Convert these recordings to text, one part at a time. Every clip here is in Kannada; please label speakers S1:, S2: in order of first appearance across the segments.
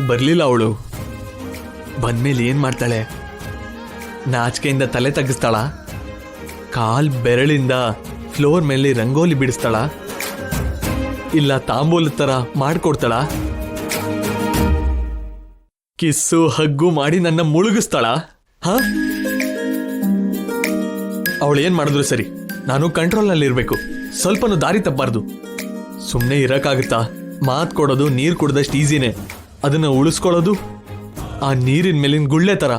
S1: ಬರ್ಲಿಲ್ಲ ಅವಳು. ಬಂದ್ಮೇಲೆ ಏನ್ ಮಾಡ್ತಾಳೆ? ನಾಚಿಕೆಯಿಂದ ತಲೆ ತಗ್ಗಿಸ್ತಾಳ, ಕಾಲ್ ಬೆರಳಿಂದ ಫ್ಲೋರ್ ಮೇಲೆ ರಂಗೋಲಿ ಬಿಡಿಸ್ತಾಳ, ಇಲ್ಲ ತಾಂಬೂಲ ತರ ಮಾಡ್ಕೊಡ್ತಾಳ, ಕಿಸ್ಸು ಹಗ್ಗು ಮಾಡಿ ನನ್ನ ಮುಳುಗಿಸ್ತಾಳ. ಹ, ಅವಳು ಏನ್ ಮಾಡಿದ್ರು ಸರಿ, ನಾನು ಕಂಟ್ರೋಲ್ ನಲ್ಲಿ ಇರ್ಬೇಕು, ಸ್ವಲ್ಪನೂ ದಾರಿ ತಪ್ಪಬಾರ್ದು. ಸುಮ್ನೆ ಇರಕ್ಕಾಗುತ್ತಾ? ಮಾತ್ ಕೊಡೋದು ನೀರ್ ಕುಡ್ದಷ್ಟು ಈಸಿನೇ, ಅದನ್ನ ಉಳಿಸ್ಕೊಳ್ಳೋದು ಆ ನೀರಿನ ಮೇಲಿನ ಗುಳ್ಳೆ ತರ.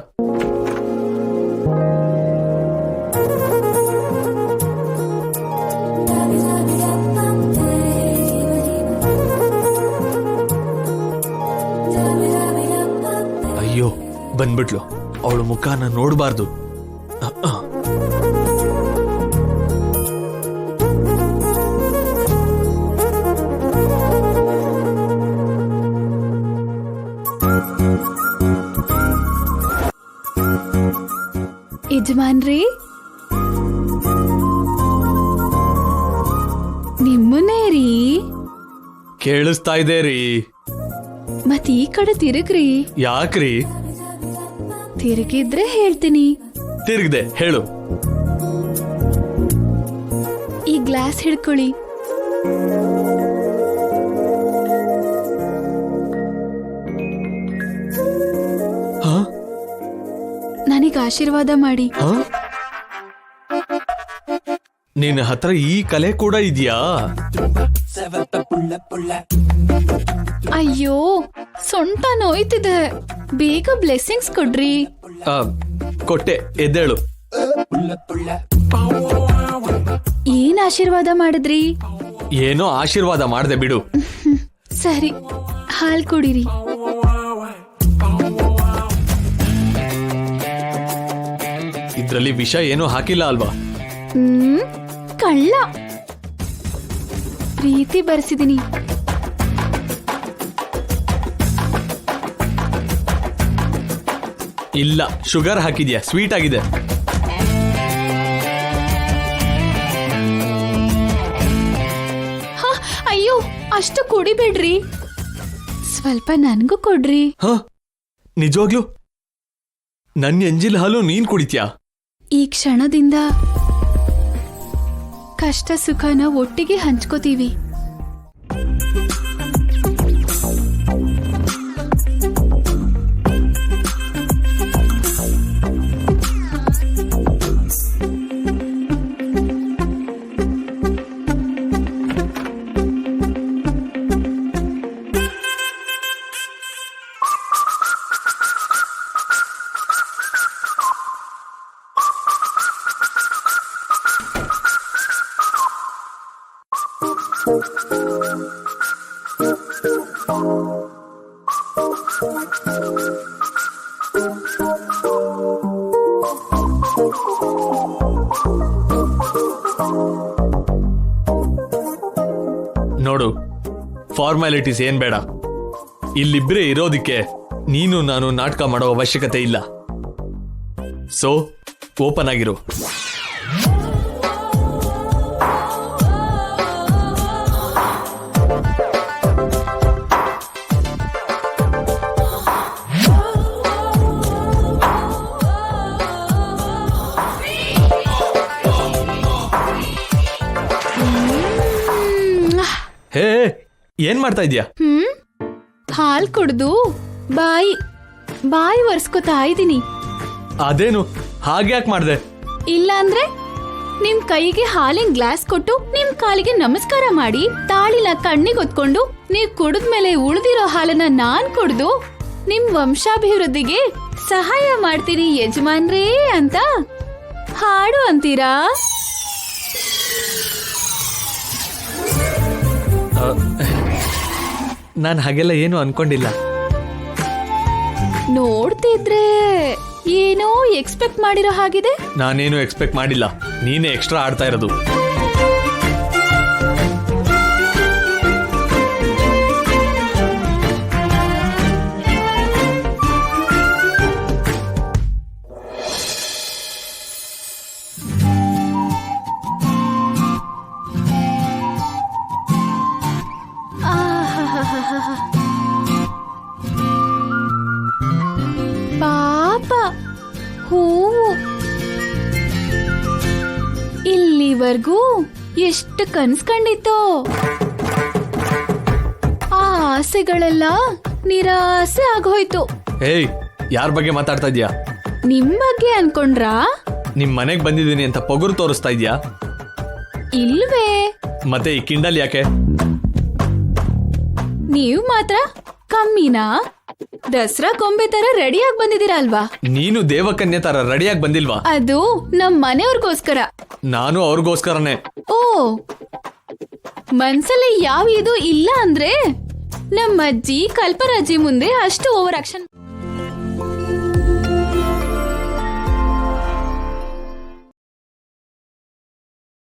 S1: ಅಯ್ಯೋ ಬಂದ್ಬಿಟ್ಲು, ಅವಳು ಮುಖನ ನೋಡ್ಬಾರ್ದು.
S2: ಯಜಮಾನ್ರಿ, ನಿಮ್ಮನ್ನೇ ರೀ.
S1: ಕೇಳಿಸ್ತಾ ಇದೆ ರೀ.
S2: ಮತ್ ಈ ಕಡೆ ತಿರುಗ್ರಿ.
S1: ಯಾಕ್ರಿ?
S2: ತಿರುಗಿದ್ರೆ ಹೇಳ್ತೀನಿ.
S1: ತಿರುಗ್ದೆ ಹೇಳು.
S2: ಈ ಗ್ಲಾಸ್ ಹಿಡ್ಕೊಳ್ಳಿ. ನನಗೆ ಆಶೀರ್ವಾದ ಮಾಡಿ.
S1: ನಿನ್ನ ಹತ್ರ ಈ ಕಲೆ ಕೂಡ ಇದೆಯಾ?
S2: ಅಯ್ಯೋ, ಸೊಂಟ ನೋಯ್ತಿದೆ, ಬೇಗ ಬ್ಲೆಸ್ಸಿಂಗ್ಸ್ ಕೊಡ್ರಿ.
S1: ಕೊಟ್ಟೆ, ಎದ್ದೇಳು.
S2: ಏನ್ ಆಶೀರ್ವಾದ ಮಾಡಿದ್ರಿ?
S1: ಏನೋ ಆಶೀರ್ವಾದ ಮಾಡ್ದೆ ಬಿಡು.
S2: ಸರಿ, ಹಾಲ್ ಕುಡಿರಿ.
S1: ಇದ್ರಲ್ಲಿ ವಿಷ ಏನೂ ಹಾಕಿಲ್ಲ ಅಲ್ವಾ?
S2: ಕಳ್ಳ. ಪ್ರೀತಿ ಬರ್ಸಿದೀನಿ.
S1: ಇಲ್ಲ, ಶುಗರ್ ಹಾಕಿದ್ಯಾ, ಸ್ವೀಟ್ ಆಗಿದೆ.
S2: ಅಯ್ಯೋ, ಅಷ್ಟು ಕುಡಿಬೇಡ್ರಿ, ಸ್ವಲ್ಪ ನನ್ಗೂ ಕೊಡ್ರಿ.
S1: ನಿಜವಾಗ್ಲು? ನನ್ ಎಂಜಿಲ್ ಹಾಲು ನೀನ್ ಕುಡಿತ್ಯಾ?
S2: ಈ ಕ್ಷಣದಿಂದ ಕಷ್ಟ ಸುಖನ ಒಟ್ಟಿಗೆ ಹಂಚ್ಕೋತೀವಿ.
S1: ನೋಡು, ಫಾರ್ಮಾಲಿಟೀಸ್ ಏನ್ ಬೇಡ. ಇಲ್ಲಿಬ್ರೇ ಇರೋದಿಕ್ಕೆ ನೀನು ನಾನು ನಾಟಕ ಮಾಡೋ ಅವಶ್ಯಕತೆ ಇಲ್ಲ. So open ಆಗಿರು. ಹೇ, ಏನ್ ಮಾಡ್ತಾ ಇದ್ಯಾ?
S2: ಹಾಲ್ ಕುಡ್ದು ಬಾಯಿ ಒರ್ಸ್ಕೊತಾ ಇದ್ದೀನಿ.
S1: ಅದೇನು ಹಾಗ್ಯಾಕ್ ಮಾಡ್ದೆ?
S2: ಇಲ್ಲ ಅಂದ್ರೆ ನಿಮ್ ಕೈಗೆ ಹಾಲಿನ ಗ್ಲಾಸ್ ಕೊಟ್ಟು ನಿಮ್ ಕಾಲಿಗೆ ನಮಸ್ಕಾರ ಮಾಡಿ ತಾಳಿನ ಕಣ್ಣಿಗೆ ಹೊತ್ಕೊಂಡು ನೀವ್ ಕುಡಿದ್ಮೇಲೆ ಉಳಿದಿರೋ ಹಾಲನ್ನ ನಾನ್ ಕುಡ್ದು ನಿಮ್ ವಂಶಾಭಿವೃದ್ಧಿಗೆ ಸಹಾಯ ಮಾಡ್ತೀನಿ ಯಜಮಾನ್ರೇ ಅಂತ ಹಾಡು ಅಂತೀರಾ?
S1: ನಾನು ಹಾಗೆಲ್ಲ ಏನು ಅನ್ಕೊಂಡಿಲ್ಲ.
S2: ನೋಡ್ತಿದ್ರೆ ಏನೋ ಎಕ್ಸ್ಪೆಕ್ಟ್ ಮಾಡಿರೋ ಹಾಗಿದೆ.
S1: ನಾನೇನು ಎಕ್ಸ್ಪೆಕ್ಟ್ ಮಾಡಿಲ್ಲ, ನೀನೇ ಎಕ್ಸ್ಟ್ರಾ ಆಡ್ತಾ ಇರೋದು.
S2: ಹೂವು. ಇಲ್ಲಿವರೆಗೂ ಎಷ್ಟು ಕನ್ಸ್ ಕಂಡಿತ್ತೋ, ಆ ಆಸೆಗಳೆಲ್ಲ ನಿರಾಸೆ ಆಗೋಯ್ತು.
S1: ಏಯ್, ಯಾರ ಬಗ್ಗೆ ಮಾತಾಡ್ತಾ ಇದ್ಯಾ?
S2: ನಿಮ್ ಬಗ್ಗೆ ಅನ್ಕೊಂಡ್ರಾ?
S1: ನಿಮ್ ಮನೆಗ್ ಬಂದಿದ್ದೀನಿ ಅಂತ ಪೊಗುರು ತೋರಿಸ್ತಾ ಇದ್ಯಾ?
S2: ಇಲ್ವೇ.
S1: ಮತ್ತೆ ಈ ಕಿಂಡಲ್ ಯಾಕೆ?
S2: ನೀವು ಮಾತ್ರ ಕಮ್ಮಿನಾ? ದಸರಾ ಕೊಂಬೆ ತರ ರೆಡಿಯಾಗಿ ಬಂದಿದ್ದೀರಾ ಅಲ್ವಾ?
S1: ನೀನು ದೇವಕನ್ಯೆ ತರ ರೆಡಿಯಾಗಿ ಬಂದಿಲ್ವಾ?
S2: ಅದು ನಮ್ ಮನೆಯವ್ರಿಗೋಸ್ಕರ.
S1: ನಾನು ಅವ್ರಿಗೋಸ್ಕರನೇ.
S2: ಓ, ಮನ್ಸಲ್ಲಿ ಯಾವ ಇದು ಇಲ್ಲ ಅಂದ್ರೆ ನಮ್ಮ ಅಜ್ಜಿ ಕಲ್ಪರಾಜಿ ಮುಂದೆ ಅಷ್ಟು ಓವರ್ ಆಕ್ಷನ್